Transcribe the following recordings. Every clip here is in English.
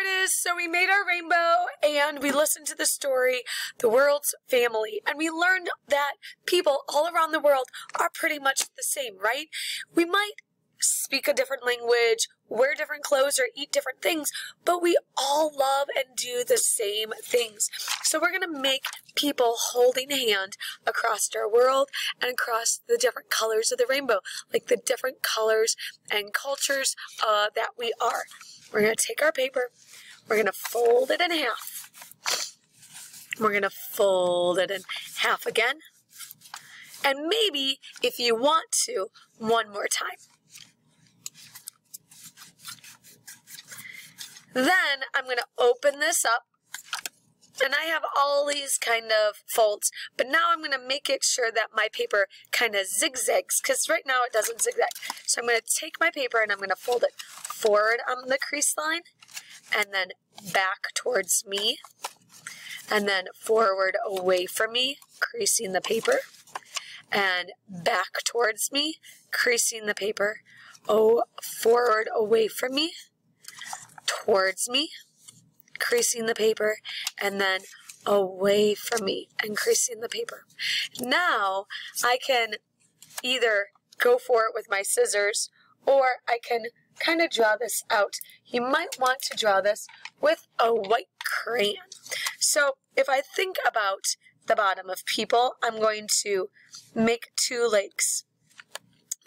artists. So we made our rainbow and we listened to the story, The World's Family, and we learned that people all around the world are pretty much the same, right? We might speak a different language, wear different clothes, or eat different things, but we all love and do the same things. So we're going to make people holding a hand across our world and across the different colors of the rainbow, like the different colors and cultures that we are. We're going to take our paper, we're going to fold it in half. We're going to fold it in half again. And maybe, if you want to, one more time. Then I'm going to open this up, and I have all these kind of folds, but now I'm going to make it sure that my paper kind of zigzags, because right now it doesn't zigzag. So I'm going to take my paper and I'm going to fold it forward on the crease line, and then back towards me, and then forward away from me, creasing the paper, and back towards me, creasing the paper, forward away from me, towards me, creasing the paper, and then away from me and creasing the paper. Now I can either go for it with my scissors, or I can kind of draw this out. You might want to draw this with a white crayon. So if I think about the bottom of people, I'm going to make two legs.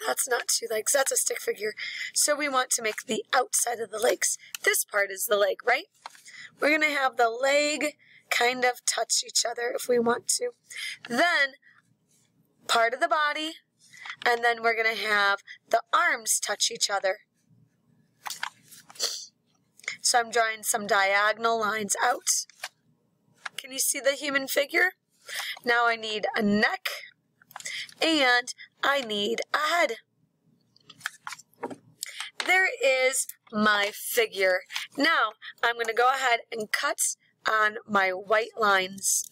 That's not two legs, that's a stick figure. So we want to make the outside of the legs. This part is the leg, right? We're going to have the leg kind of touch each other if we want to. Then part of the body, and then we're going to have the arms touch each other. So I'm drawing some diagonal lines out. Can you see the human figure? Now I need a neck, and I need a head. There is my figure. Now I'm going to go ahead and cut on my white lines.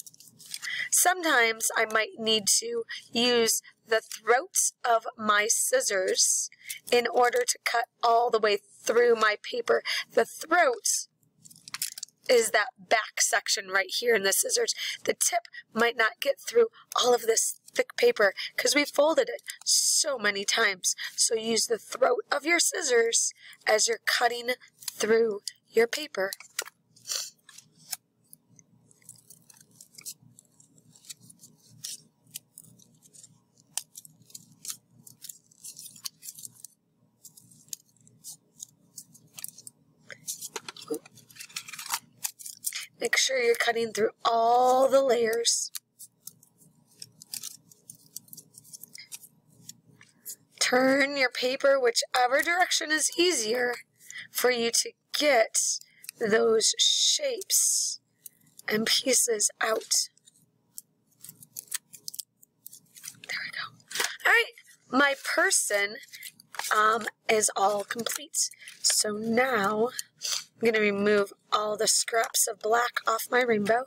Sometimes I might need to use the throats of my scissors in order to cut all the way through my paper. The throat is that back section right here in the scissors. The tip might not get through all of this thick paper because we folded it so many times. So use the throat of your scissors as you're cutting through your paper. Make sure you're cutting through all the layers. Turn your paper whichever direction is easier for you to get those shapes and pieces out. There we go. All right, my person is all complete. So now I'm going to remove all the scraps of black off my rainbow.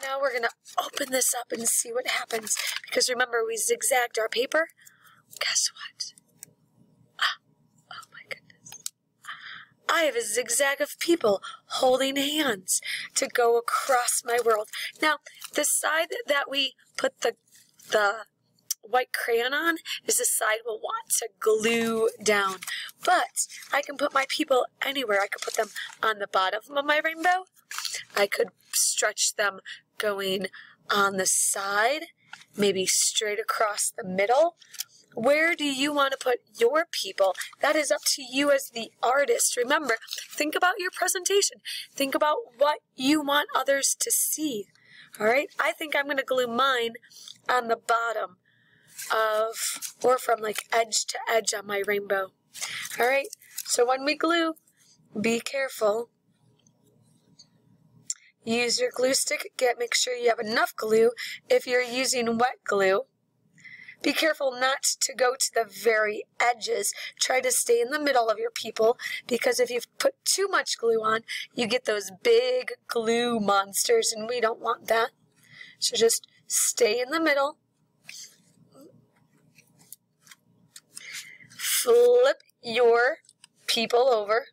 Now we're going to open this up and see what happens. Because remember, we zigzagged our paper. Guess what? Oh my goodness. I have a zigzag of people holding hands to go across my world. Now, the side that we put the white crayon on is the side we'll want to glue down. But I can put my people anywhere. I could put them on the bottom of my rainbow. I could stretch them going on the side, maybe straight across the middle. Where do you want to put your people? That is up to you as the artist. Remember, think about your presentation. Think about what you want others to see. All right, I think I'm going to glue mine on the bottom or from like edge to edge on my rainbow. All right, so when we glue, be careful. Use your glue stick. Make sure you have enough glue. If you're using wet glue, be careful not to go to the very edges. Try to stay in the middle of your people, because if you've put too much glue on, you get those big glue monsters, and we don't want that. So just stay in the middle. Flip your people over,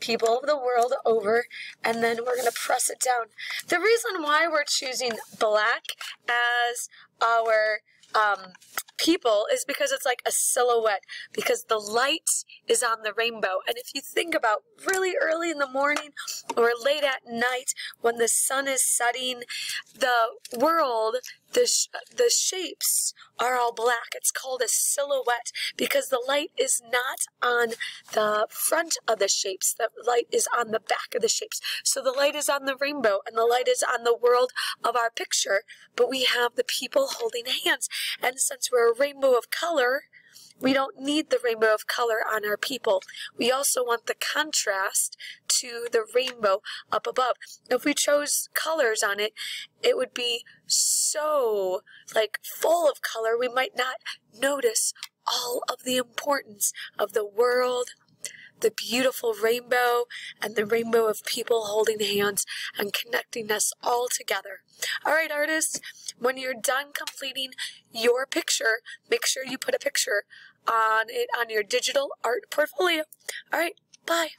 people of the world over, and then we're going to press it down. The reason why we're choosing black as our people is because it's like a silhouette, because the light is on the rainbow. And if you think about really early in the morning or late at night when the sun is setting, the world, the shapes are all black. It's called a silhouette because the light is not on the front of the shapes. The light is on the back of the shapes. So the light is on the rainbow and the light is on the world of our picture, but we have the people holding hands. And since we're a rainbow of color, we don't need the rainbow of color on our people. We also want the contrast to the rainbow up above. If we chose colors on it, it would be so like full of color, we might not notice all of the importance of the world, the beautiful rainbow, and the rainbow of people holding hands and connecting us all together. All right, artists, when you're done completing your picture, make sure you put a picture on it on your digital art portfolio. All right, bye.